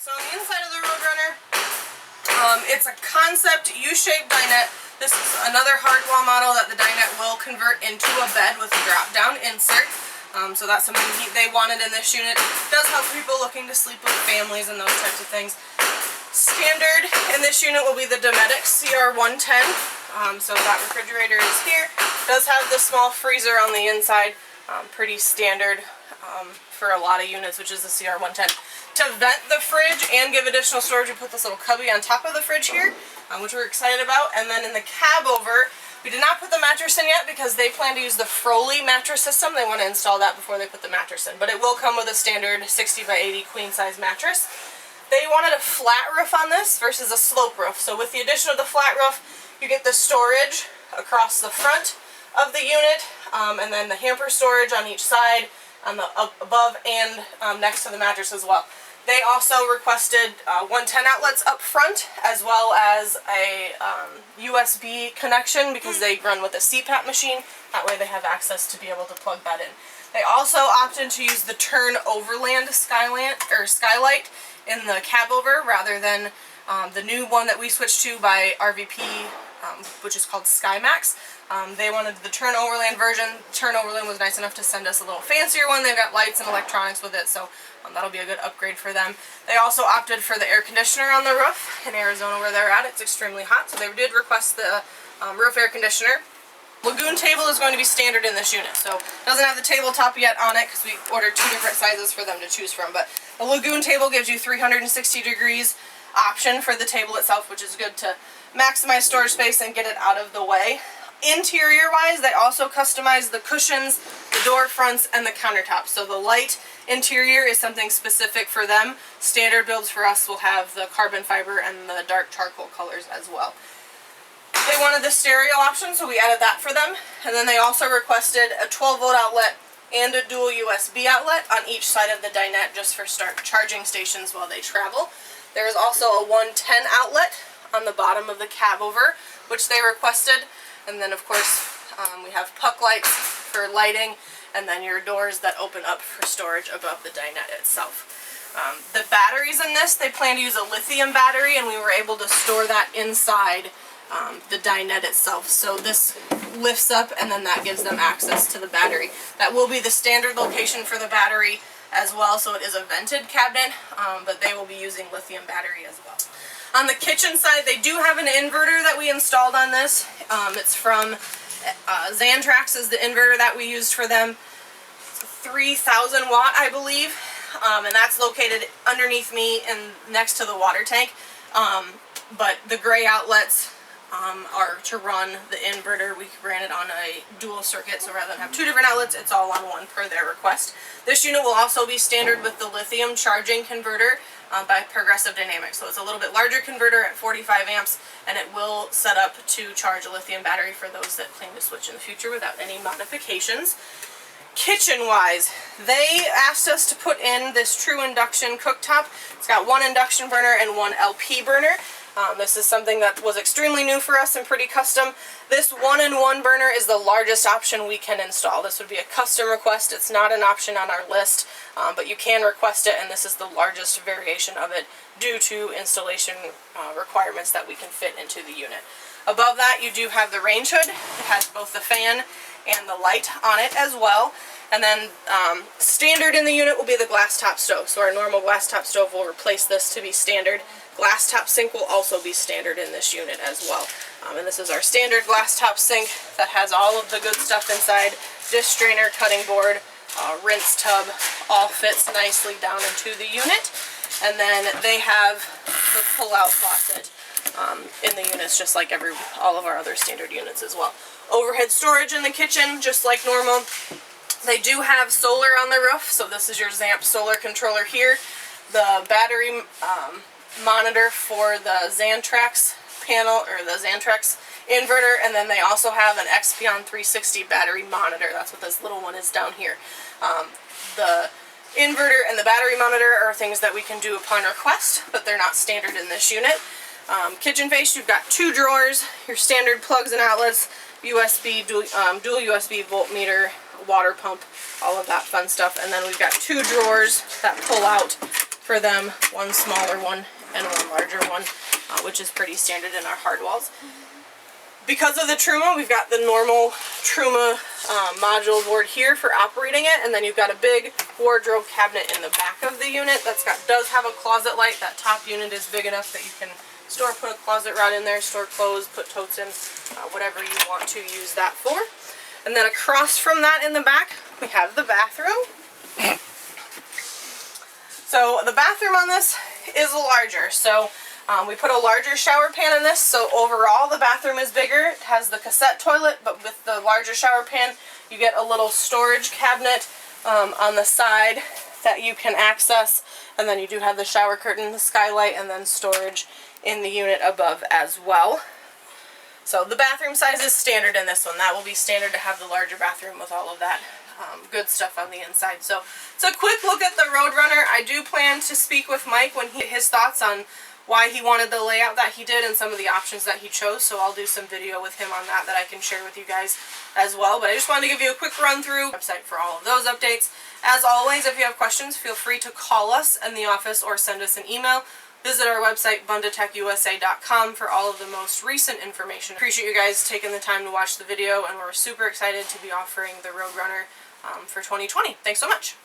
So on the inside of the Roadrunner, it's a concept U-shaped dinette. This is another hardwall model that the dinette will convert into a bed with a drop-down insert. So that's something they wanted in this unit. It does help people looking to sleep with families and those types of things. Standard in this unit will be the Dometic CR110. So that refrigerator is here. It does have the small freezer on the inside. Pretty standard for a lot of units, which is the CR110. To vent the fridge and give additional storage, we put this little cubby on top of the fridge here, which we're excited about. And then in the cab over, we did not put the mattress in yet because they plan to use the Froley mattress system. They want to install that before they put the mattress in. But it will come with a standard 60 by 80 queen size mattress. They wanted a flat roof on this versus a slope roof. So with the addition of the flat roof, you get the storage across the front of the unit, and then the hamper storage on each side, on the above and next to the mattress as well. They also requested 110 outlets up front, as well as a USB connection because they run with a CPAP machine. That way they have access to be able to plug that in. They also opted to use the Turn Overland skylight in the cab over rather than the new one that we switched to by RVP, which is called SkyMax. They wanted the Turn Overland version. Turn Overland was nice enough to send us a little fancier one. They've got lights and electronics with it, so that'll be a good upgrade for them. They also opted for the air conditioner on the roof. In Arizona where they're at, it's extremely hot, so they did request the roof air conditioner. Lagoon table is going to be standard in this unit, so it doesn't have the tabletop yet on it because we ordered 2 different sizes for them to choose from, but the Lagoon table gives you 360 degrees option for the table itself, which is good to maximize storage space and get it out of the way. Interior wise, they also customized the cushions, the door fronts, and the countertops. So the light interior is something specific for them. Standard builds for us will have the carbon fiber and the dark charcoal colors as well. They wanted the stereo option, so we added that for them. And then they also requested a 12-volt outlet and a dual USB outlet on each side of the dinette just for charging stations while they travel. There is also a 110 outlet on the bottom of the cab over, which they requested. And then of course we have puck lights for lighting, and then your doors that open up for storage above the dinette itself. The batteries in this, they plan to use a lithium battery, and we were able to store that inside the dinette itself. So this lifts up, and then that gives them access to the battery. That will be the standard location for the battery as well, so it is a vented cabinet, but they will be using lithium battery as well. On the kitchen side, they do have an inverter that we installed on this. It's from Xantrax is the inverter that we used for them. It's 3,000 watt, I believe, and that's located underneath me and next to the water tank. But the gray outlets are to run the inverter. We ran it on a dual circuit, so rather than have 2 different outlets, it's all on one per their request. This unit will also be standard with the lithium charging converter by Progressive Dynamics. So it's a little bit larger converter at 45 amps, and it will set up to charge a lithium battery for those that plan to switch in the future without any modifications. Kitchen-wise, they asked us to put in this true induction cooktop. It's got 1 induction burner and 1 LP burner. This is something that was extremely new for us and pretty custom. This 1-in-1 burner is the largest option we can install. This would be a custom request. It's not an option on our list, but you can request it, and this is the largest variation of it due to installation requirements that we can fit into the unit. Above that, you do have the range hood. It has both the fan and the light on it as well. And then standard in the unit will be the glass top stove. So our normal glass top stove will replace this to be standard. Glass top sink will also be standard in this unit as well. And this is our standard glass top sink that has all of the good stuff inside. Dish strainer, cutting board, rinse tub, all fits nicely down into the unit. And then they have the pull-out faucet in the units, just like all of our other standard units as well. Overhead storage in the kitchen, just like normal. They do have solar on the roof, so this is your Zamp solar controller here. The battery monitor for the Xantrax panel, or the Xantrax inverter, and then they also have an Expion 360 battery monitor. That's what this little one is down here. The inverter and the battery monitor are things that we can do upon request, but they're not standard in this unit. Kitchen face, you've got 2 drawers, your standard plugs and outlets, USB, dual USB voltmeter, water pump, all of that fun stuff. And then we've got 2 drawers that pull out for them, one smaller one and one larger one, which is pretty standard in our hard walls. Because of the Truma, we've got the normal Truma module board here for operating it, and then you've got a big wardrobe cabinet in the back of the unit does have a closet light. That top unit is big enough that you can put a closet rod in there, store clothes, put totes in, whatever you want to use that for. And then across from that in the back, we have the bathroom. So the bathroom on this is larger. So we put a larger shower pan in this, so overall the bathroom is bigger. It has the cassette toilet, but with the larger shower pan, you get a little storage cabinet on the side that you can access, and then you do have the shower curtain, the skylight, and then storage in the unit above as well. So the bathroom size is standard in this one. That will be standard to have the larger bathroom with all of that good stuff on the inside. So it's a quick look at the Roadrunner. I do plan to speak with Mike when his thoughts on why he wanted the layout that he did and some of the options that he chose. So I'll do some video with him on that I can share with you guys as well. But I just wanted to give you a quick run through the website for all of those updates. As always, if you have questions, feel free to call us in the office or send us an email. Visit our website, bundatechusa.com, for all of the most recent information. Appreciate you guys taking the time to watch the video, and we're super excited to be offering the Roadrunner for 2020. Thanks so much.